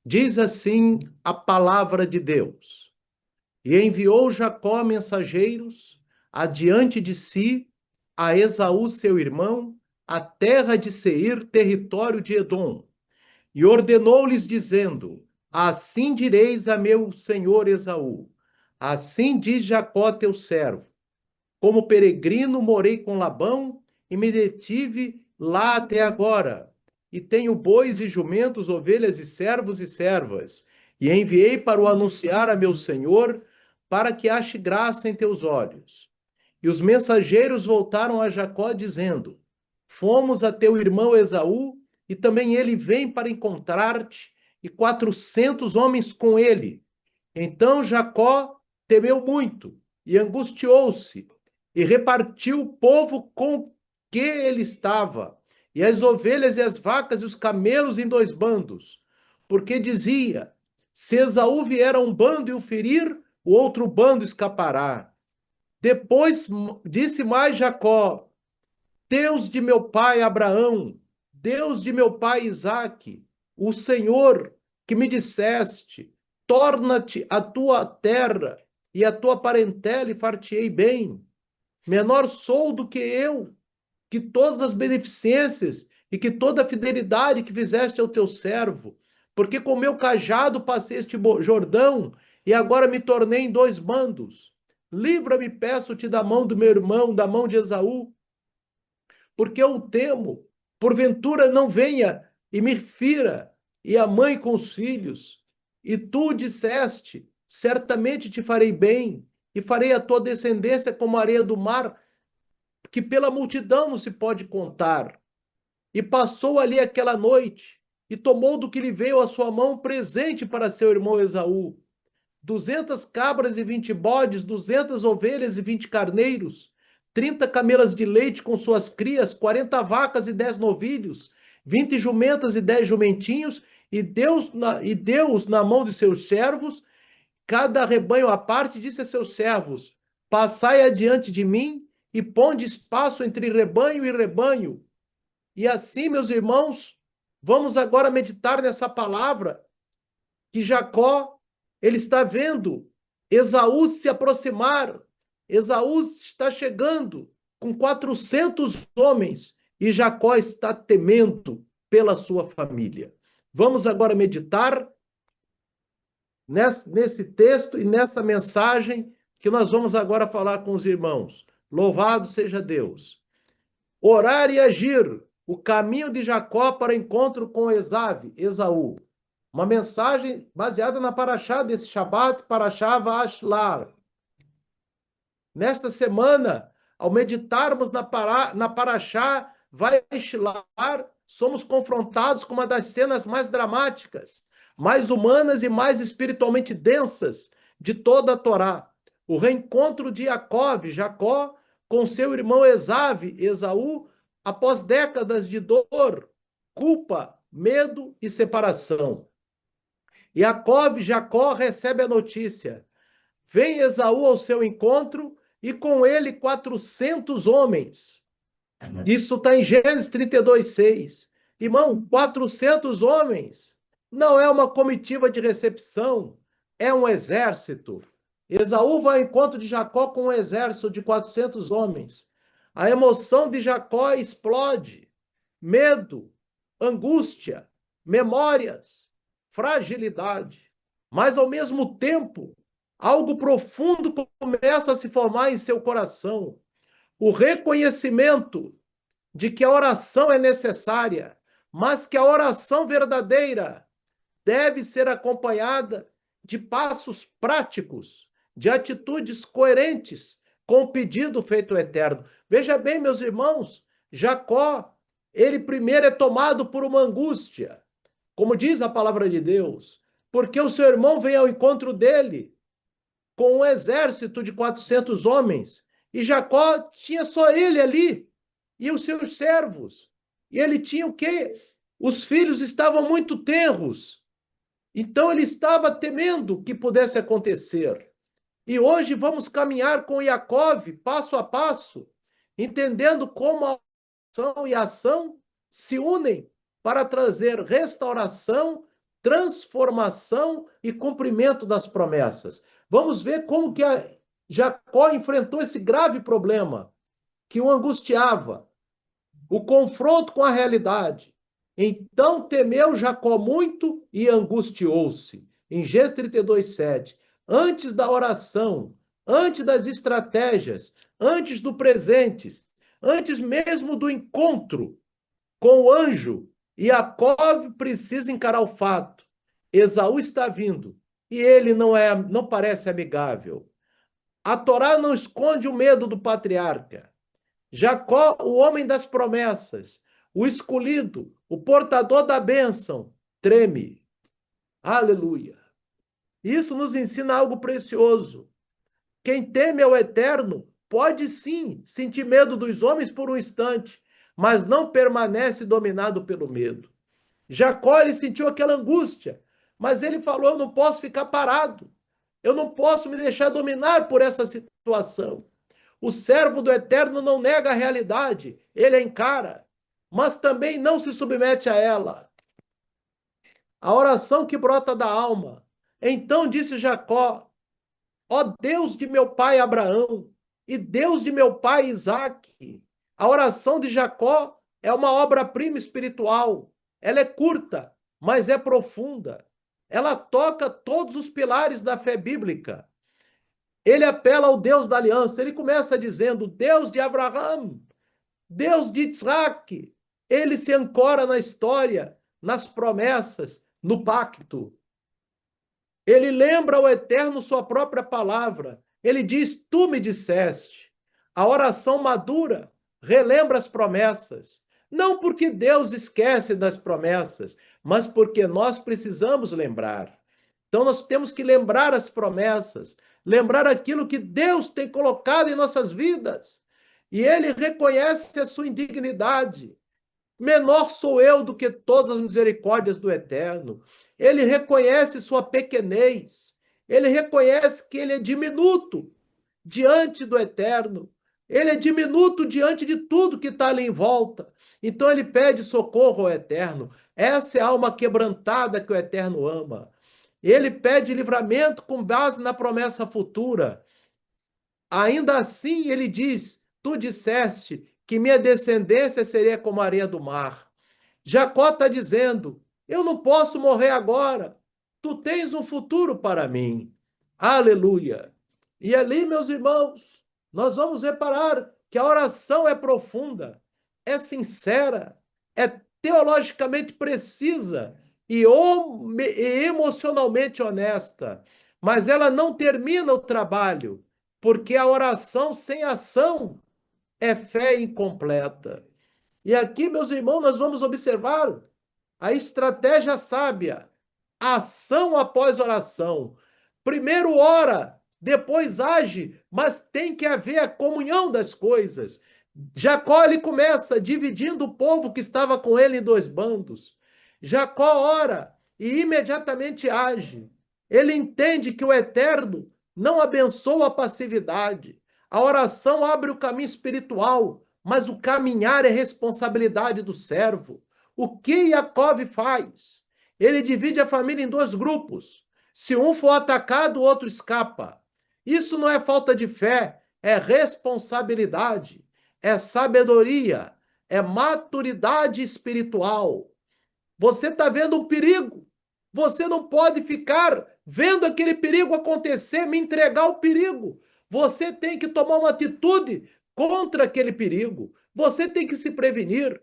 Diz assim a palavra de Deus: E enviou Jacó mensageiros adiante de si a Esaú, seu irmão, a terra de Seir, território de Edom, e ordenou-lhes, dizendo: Assim direis a meu senhor Esaú: Assim diz Jacó, teu servo: Como peregrino morei com Labão e me detive lá até agora. E tenho bois e jumentos, ovelhas e servos e servas. E enviei para o anunciar a meu senhor, para que ache graça em teus olhos. E os mensageiros voltaram a Jacó, dizendo: Fomos a teu irmão Esaú, e também ele vem para encontrar-te, e 400 homens com ele. Então Jacó temeu muito e angustiou-se, e repartiu o povo com que ele estava, e as ovelhas e as vacas e os camelos em dois bandos, porque dizia: se Esaú vier a um bando e o ferir, o outro bando escapará. Depois disse mais Jacó: Deus de meu pai Abraão, Deus de meu pai Isaque, o Senhor que me disseste: torna-te a tua terra e a tua parentela e far-te-ei bem. Menor sou do que eu, que todas as beneficências e que toda a fidelidade que fizeste ao teu servo, porque com meu cajado passei este Jordão e agora me tornei em dois bandos. Livra-me, peço-te, da mão do meu irmão, da mão de Esaú, porque eu temo, porventura não venha e me fira, e a mãe com os filhos. E tu disseste: certamente te farei bem, e farei a tua descendência como a areia do mar, que pela multidão não se pode contar. E passou ali aquela noite, e tomou do que lhe veio à sua mão presente para seu irmão Esaú: 200 cabras e 20 bodes, 200 ovelhas e 20 carneiros, 30 camelas de leite com suas crias, 40 vacas e 10 novilhos, 20 jumentas e 10 jumentinhos, e Deus na mão de seus servos, cada rebanho à parte, disse a seus servos: Passai adiante de mim e ponde espaço entre rebanho e rebanho. E assim, meus irmãos, vamos agora meditar nessa palavra que Jacó, ele está vendo Esaú se aproximar. Esaú está chegando com 400 homens e Jacó está temendo pela sua família. Vamos agora meditar nesse texto e nessa mensagem que nós vamos agora falar com os irmãos. Louvado seja Deus. Orar e agir, o caminho de Jacó para encontro com Esaú. Uma mensagem baseada na paraxá desse Shabat, paraxá Vashlar. Nesta semana, ao meditarmos na paraxá Vashlar, somos confrontados com uma das cenas mais dramáticas, mais humanas e mais espiritualmente densas de toda a Torá. O reencontro de Jacó, com seu irmão Esaú, após décadas de dor, culpa, medo e separação. Jacó recebe a notícia. Vem Esaú ao seu encontro e com ele 400 homens. Isso está em Gênesis 32:6. Irmão, 400 homens não é uma comitiva de recepção, é um exército. Esaú vai ao encontro de Jacó com um exército de 400 homens. A emoção de Jacó explode. Medo, angústia, memórias, fragilidade. Mas, ao mesmo tempo, algo profundo começa a se formar em seu coração. O reconhecimento de que a oração é necessária, mas que a oração verdadeira deve ser acompanhada de passos práticos, de atitudes coerentes com o pedido feito ao Eterno. Veja bem, meus irmãos, Jacó, ele primeiro é tomado por uma angústia, como diz a palavra de Deus, porque o seu irmão vem ao encontro dele com um exército de 400 homens, e Jacó tinha só ele ali, e os seus servos. E ele tinha o quê? Os filhos estavam muito tenros, então ele estava temendo que pudesse acontecer. E hoje vamos caminhar com Yaakov, passo a passo, entendendo como a oração e a ação se unem para trazer restauração, transformação e cumprimento das promessas. Vamos ver como que Jacó enfrentou esse grave problema que o angustiava, o confronto com a realidade. Então temeu Jacó muito e angustiou-se. Em Gênesis 32:7. Antes da oração, antes das estratégias, antes do presentes, antes mesmo do encontro com o anjo, Jacó precisa encarar o fato. Esaú está vindo e ele não parece amigável. A Torá não esconde o medo do patriarca. Jacó, o homem das promessas, o escolhido, o portador da bênção, treme. Aleluia. Isso nos ensina algo precioso. Quem teme ao Eterno pode sim sentir medo dos homens por um instante, mas não permanece dominado pelo medo. Jacó, ele sentiu aquela angústia, mas ele falou: eu não posso ficar parado, eu não posso me deixar dominar por essa situação. O servo do Eterno não nega a realidade, ele a encara, mas também não se submete a ela. A oração que brota da alma. Então disse Jacó: ó Deus de meu pai Abraão e Deus de meu pai Isaque. A oração de Jacó é uma obra-prima espiritual. Ela é curta, mas é profunda. Ela toca todos os pilares da fé bíblica. Ele apela ao Deus da aliança. Ele começa dizendo: Deus de Abraão, Deus de Isaac. Ele se ancora na história, nas promessas, no pacto. Ele lembra ao Eterno sua própria palavra. Ele diz: tu me disseste. A oração madura relembra as promessas. Não porque Deus esquece das promessas, mas porque nós precisamos lembrar. Então nós temos que lembrar as promessas, lembrar aquilo que Deus tem colocado em nossas vidas. E ele reconhece a sua indignidade. Menor sou eu do que todas as misericórdias do Eterno. Ele reconhece sua pequenez. Ele reconhece que ele é diminuto diante do Eterno. Ele é diminuto diante de tudo que está ali em volta. Então ele pede socorro ao Eterno. Essa é a alma quebrantada que o Eterno ama. Ele pede livramento com base na promessa futura. Ainda assim, ele diz: tu disseste que minha descendência seria como a areia do mar. Jacó está dizendo: eu não posso morrer agora. Tu tens um futuro para mim. Aleluia. E ali, meus irmãos, nós vamos reparar que a oração é profunda, é sincera, é teologicamente precisa e emocionalmente honesta. Mas ela não termina o trabalho, porque a oração sem ação é fé incompleta. E aqui, meus irmãos, nós vamos observar a estratégia sábia, ação após oração. Primeiro ora, depois age, mas tem que haver a comunhão das coisas. Jacó, ele começa dividindo o povo que estava com ele em dois bandos. Jacó ora e imediatamente age. Ele entende que o Eterno não abençoa a passividade. A oração abre o caminho espiritual, mas o caminhar é responsabilidade do servo. O que Jacó faz? Ele divide a família em dois grupos. Se um for atacado, o outro escapa. Isso não é falta de fé, é responsabilidade, é sabedoria, é maturidade espiritual. Você está vendo um perigo. Você não pode ficar vendo aquele perigo acontecer, me entregar ao perigo. Você tem que tomar uma atitude contra aquele perigo. Você tem que se prevenir.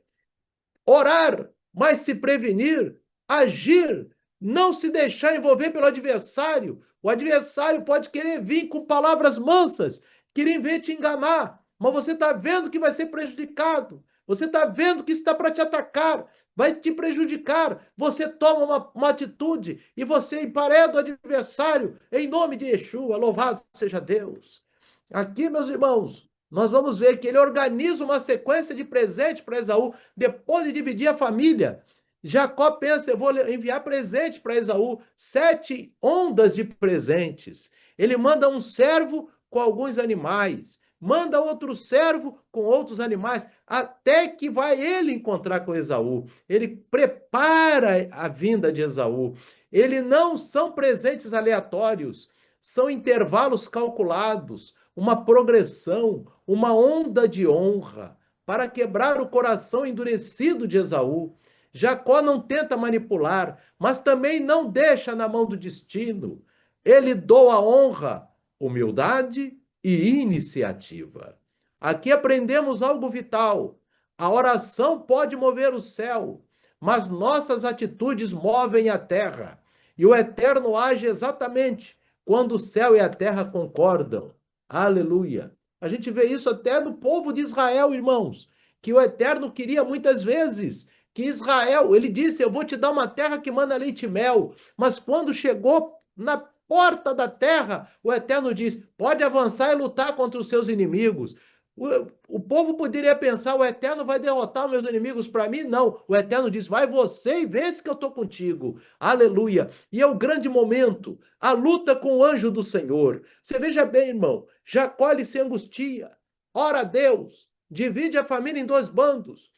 Orar, mas se prevenir, agir, não se deixar envolver pelo adversário. O adversário pode querer vir com palavras mansas, querer vir te enganar, mas você está vendo que vai ser prejudicado. Você está vendo que está para te atacar, vai te prejudicar. Você toma uma atitude e você empareda o adversário em nome de Yeshua. Louvado seja Deus. Aqui, meus irmãos, nós vamos ver que ele organiza uma sequência de presentes para Esaú, depois de dividir a família. Jacó pensa: eu vou enviar presente para Esaú, 7 ondas de presentes. Ele manda um servo com alguns animais, manda outro servo com outros animais. até que vai ele encontrar com Esaú. Ele prepara a vinda de Esaú. Ele não são presentes aleatórios, são intervalos calculados, uma progressão, uma onda de honra para quebrar o coração endurecido de Esaú. Jacó não tenta manipular, mas também não deixa na mão do destino. Ele doa honra, humildade e iniciativa. Aqui aprendemos algo vital. A oração pode mover o céu, mas nossas atitudes movem a terra. E o Eterno age exatamente quando o céu e a terra concordam. Aleluia. A gente vê isso até no povo de Israel, irmãos, que o Eterno queria muitas vezes que Israel, ele disse, eu vou te dar uma terra que manda leite e mel, mas quando chegou na porta da terra, o Eterno diz, pode avançar e lutar contra os seus inimigos. O povo poderia pensar, o Eterno vai derrotar meus inimigos para mim? Não, o Eterno diz, vai você e vence que eu estou contigo. Aleluia. E é o grande momento, a luta com o anjo do Senhor. Você veja bem, irmão, Jacó ele se angustia, ora a Deus, divide a família em dois bandos.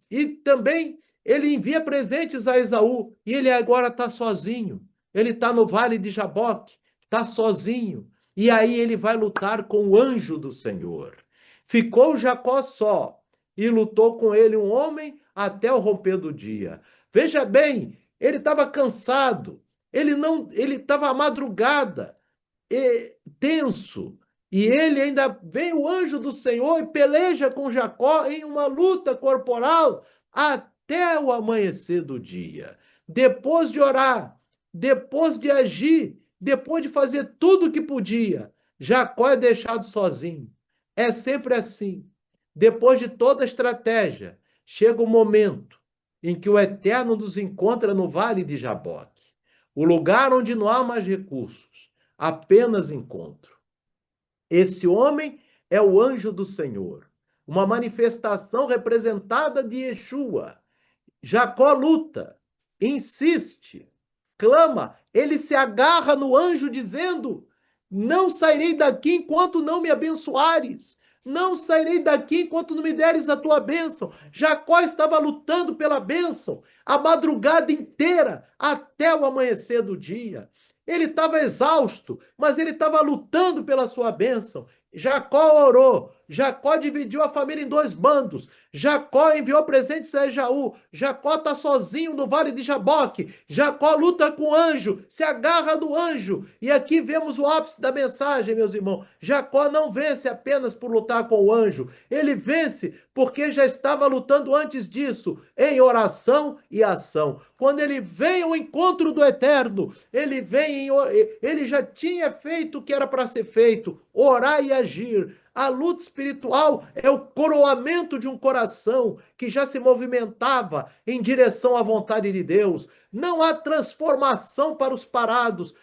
E também ele envia presentes a Esaú, e ele agora está sozinho. Ele está no vale de Jaboque, está sozinho. E aí ele vai lutar com o anjo do Senhor. Ficou Jacó só, e lutou com ele um homem até o romper do dia. Veja bem, ele estava cansado, ele estava à madrugada, tenso, e ele ainda vem o anjo do Senhor e peleja com Jacó em uma luta corporal até o amanhecer do dia. Depois de orar, depois de agir, depois de fazer tudo o que podia, Jacó é deixado sozinho. É sempre assim. Depois de toda a estratégia, chega o momento em que o Eterno nos encontra no vale de Jaboque, o lugar onde não há mais recursos, apenas encontro. Esse homem é o anjo do Senhor, uma manifestação representada de Yeshua. Jacó luta, insiste, clama, ele se agarra no anjo dizendo, não sairei daqui enquanto não me abençoares. Não sairei daqui enquanto não me deres a tua bênção. Jacó estava lutando pela bênção a madrugada inteira até o amanhecer do dia. Ele estava exausto, mas ele estava lutando pela sua bênção. Jacó orou, Jacó dividiu a família em dois bandos, Jacó enviou presentes a Esaú, Jacó está sozinho no vale de Jaboque, Jacó luta com o anjo, se agarra no anjo, e aqui vemos o ápice da mensagem, meus irmãos. Jacó não vence apenas por lutar com o anjo, ele vence porque já estava lutando antes disso, em oração e ação. Quando ele vem ao encontro do Eterno, ele já tinha feito o que era para ser feito, orar e agir. A luta espiritual é o coroamento de um coração que já se movimentava em direção à vontade de Deus. Não há transformação para os parados.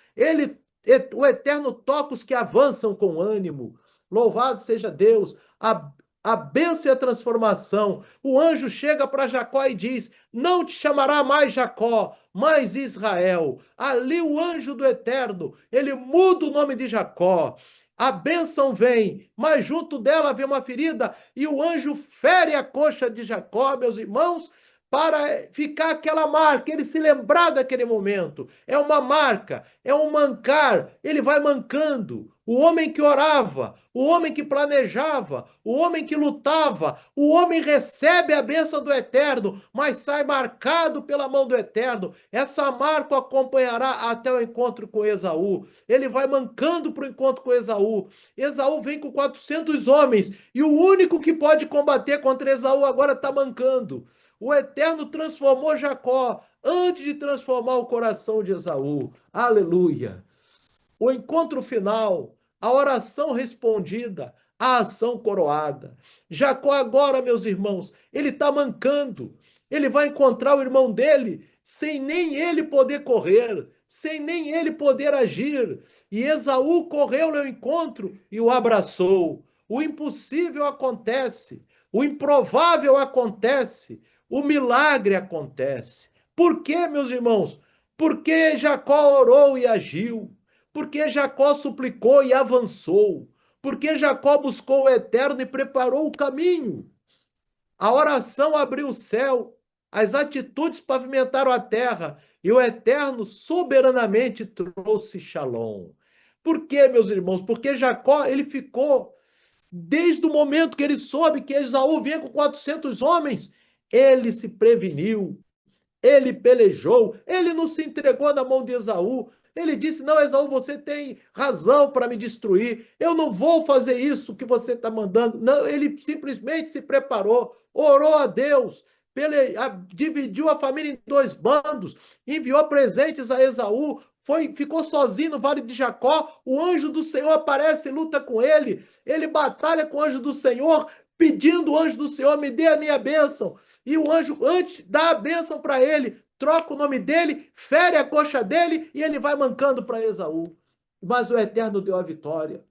O Eterno toca os que avançam com ânimo. Louvado seja Deus. A bênção e a transformação. O anjo chega para Jacó e diz, não te chamará mais Jacó, mas Israel. Ali o anjo do Eterno, ele muda o nome de Jacó. A bênção vem, mas junto dela vem uma ferida, e o anjo fere a coxa de Jacó, meus irmãos, para ficar aquela marca, ele se lembrar daquele momento. É uma marca, é um mancar, ele vai mancando. O homem que orava, o homem que planejava, o homem que lutava, o homem recebe a bênção do Eterno, mas sai marcado pela mão do Eterno. Essa marca o acompanhará até o encontro com Esaú. Ele vai mancando para o encontro com Esaú. Esaú vem com 400 homens e o único que pode combater contra Esaú agora está mancando. O Eterno transformou Jacó antes de transformar o coração de Esaú. Aleluia! O encontro final, a oração respondida, a ação coroada. Jacó agora, meus irmãos, ele está mancando. Ele vai encontrar o irmão dele sem nem ele poder correr, sem nem ele poder agir. E Esaú correu ao encontro e o abraçou. O impossível acontece, o improvável acontece, o milagre acontece. Por quê, meus irmãos? Porque Jacó orou e agiu. Porque Jacó suplicou e avançou. Porque Jacó buscou o Eterno e preparou o caminho. A oração abriu o céu, as atitudes pavimentaram a terra e o Eterno soberanamente trouxe Shalom. Por quê, meus irmãos? Porque Jacó, ele ficou, desde o momento que ele soube que Esaú vinha com 400 homens, ele se preveniu, ele pelejou, ele não se entregou na mão de Esaú. Ele disse: não, Esaú, você tem razão para me destruir. Eu não vou fazer isso que você está mandando. Não, ele simplesmente se preparou, orou a Deus, dividiu a família em dois bandos, enviou presentes a Esaú, ficou sozinho no Vale de Jacó. O anjo do Senhor aparece e luta com ele. Ele batalha com o anjo do Senhor, pedindo o anjo do Senhor: me dê a minha bênção. E o anjo, antes, dá a bênção para ele, troca o nome dele, fere a coxa dele e ele vai mancando para Esaú. Mas o Eterno deu a vitória.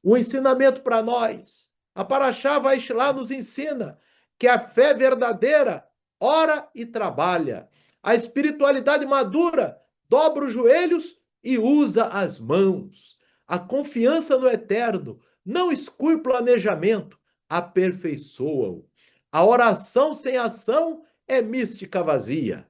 O ensinamento para nós. A Paraxá Vaixilá nos ensina que a fé verdadeira ora e trabalha. A espiritualidade madura dobra os joelhos e usa as mãos. A confiança no Eterno não exclui o planejamento, aperfeiçoa-o. A oração sem ação é mística vazia.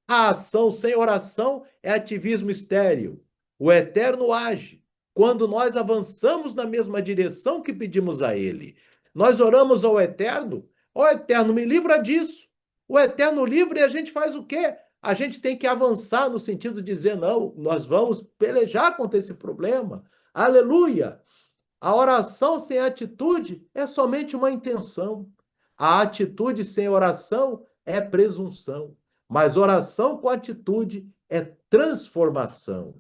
A ação sem oração é ativismo estéril. O Eterno age quando nós avançamos na mesma direção que pedimos a Ele. Nós oramos ao Eterno: ó Eterno, me livra disso. O Eterno livra e a gente faz o quê? A gente tem que avançar no sentido de dizer: não, nós vamos pelejar contra esse problema. Aleluia! A oração sem atitude é somente uma intenção. A atitude sem oração é presunção. Mas oração com atitude é transformação.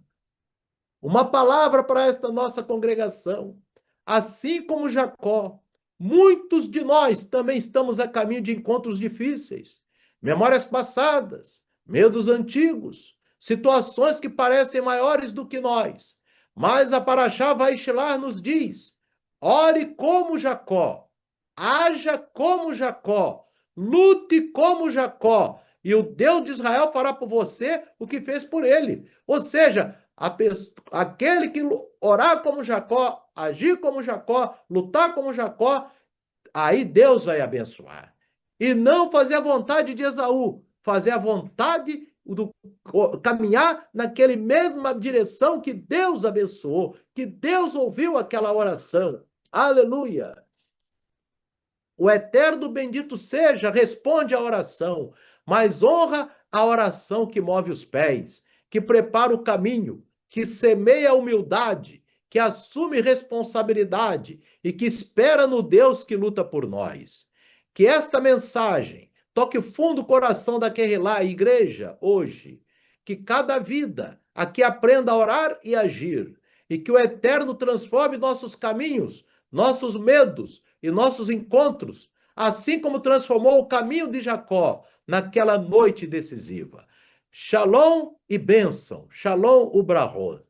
Uma palavra para esta nossa congregação. Assim como Jacó, muitos de nós também estamos a caminho de encontros difíceis, memórias passadas, medos antigos, situações que parecem maiores do que nós. Mas a Paraxá Vaixilá nos diz: ore como Jacó, haja como Jacó, lute como Jacó, e o Deus de Israel fará por você o que fez por ele. Ou seja, aquele que orar como Jacó, agir como Jacó, lutar como Jacó, aí Deus vai abençoar. E não fazer a vontade de Esaú, fazer a vontade do caminhar naquela mesma direção que Deus abençoou, que Deus ouviu aquela oração. Aleluia! O Eterno bendito seja, responde à oração, mas honra a oração que move os pés, que prepara o caminho, que semeia a humildade, que assume responsabilidade e que espera no Deus que luta por nós. Que esta mensagem toque fundo o coração da Querrilá Igreja hoje, que cada vida aqui aprenda a orar e agir, e que o Eterno transforme nossos caminhos, nossos medos e nossos encontros, assim como transformou o caminho de Jacó naquela noite decisiva. Shalom e bênção, shalom ubrahot.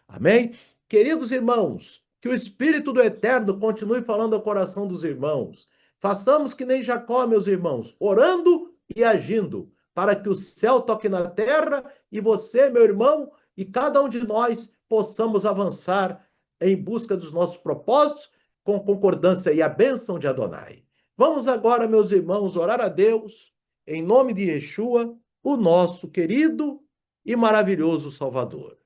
Amém? Queridos irmãos, que o Espírito do Eterno continue falando ao coração dos irmãos. Façamos que nem Jacó, meus irmãos, orando e agindo, para que o céu toque na terra e você, meu irmão, e cada um de nós possamos avançar em busca dos nossos propósitos, com concordância e a bênção de Adonai. Vamos agora, meus irmãos, orar a Deus, em nome de Yeshua, o nosso querido e maravilhoso Salvador.